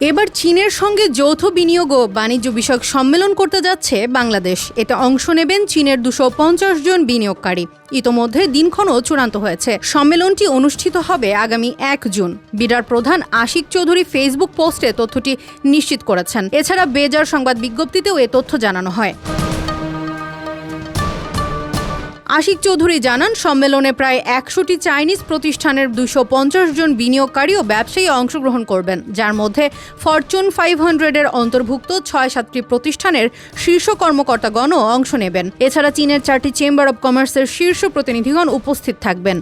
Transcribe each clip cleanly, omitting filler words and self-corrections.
এবার চীনের সঙ্গে যৌথ বিনিয়োগ ও বাণিজ্য বিষয়ক সম্মেলন করতে যাচ্ছে বাংলাদেশ। এতে অংশ নেবেন চীনের 250 জন বিনিয়োগকারী। ইতোমধ্যে দিনক্ষণও চূড়ান্ত হয়েছে। সম্মেলনটি অনুষ্ঠিত হবে আগামী 1 জুন। বিডার প্রধান আশিক চৌধুরী ফেসবুক পোস্টে তথ্যটি নিশ্চিত করেছেন। এছাড়া বেজার সংবাদ বিজ্ঞপ্তিতেও এ তথ্য জানানো হয়। আশিক চৌধুরী জানান, সম্মেলনে প্রায় 100টি চাইনিজ প্রতিষ্ঠানের 250 জন বিনিয়োগকারী ও ব্যবসায়ী অংশগ্রহণ করবেন, যার মধ্যে ফরচুন 500-এর অন্তর্ভুক্ত 6-7টি প্রতিষ্ঠানের শীর্ষ কর্মকর্তাগণও অংশ নেবেন। এছাড়া চীনের 4টি চেম্বার অব কমার্সের শীর্ষ প্রতিনিধিগণ উপস্থিত থাকবেন।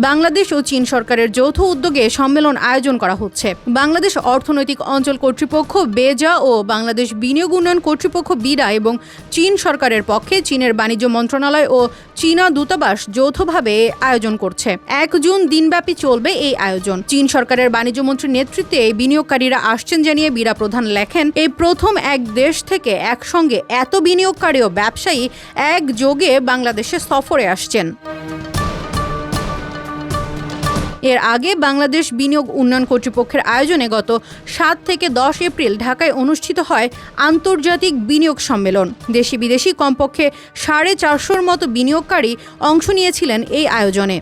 বাংলাদেশ ও চীন সরকারের যৌথ উদ্যোগে সম্মেলন আয়োজন করা হচ্ছে। বাংলাদেশ অর্থনৈতিক অঞ্চল কর্তৃপক্ষ বেজা ও বাংলাদেশ বিনিয়োগ উন্নয়ন কর্তৃপক্ষ বিডা এবং চীন সরকারের পক্ষে চীনের বাণিজ্য মন্ত্রণালয় ও চীনা দূতাবাস যৌথভাবে আয়োজন করছে। 1 জুন দিনব্যাপী চলবে এই আয়োজন। চীন সরকারের বাণিজ্য মন্ত্রীর নেতৃত্বে বিনিয়োগকারীরা আসছেন জানিয়ে বিডা প্রধান লেখেন, এই প্রথম এক দেশ থেকে একসঙ্গে এত বিনিয়োগকারী ও ব্যবসায়ী একযোগে বাংলাদেশে সফরে আসছেন। এর আগে বাংলাদেশ বিনিয়োগ উন্নয়ন কর্তৃপক্ষের আয়োজনে গত 7 থেকে 10 এপ্রিল ঢাকায় অনুষ্ঠিত হয় আন্তর্জাতিক বিনিয়োগ সম্মেলন। দেশি বিদেশি কমপক্ষে 450-র মতো বিনিয়োগকারী অংশ নিয়েছিলেন এই আয়োজনে।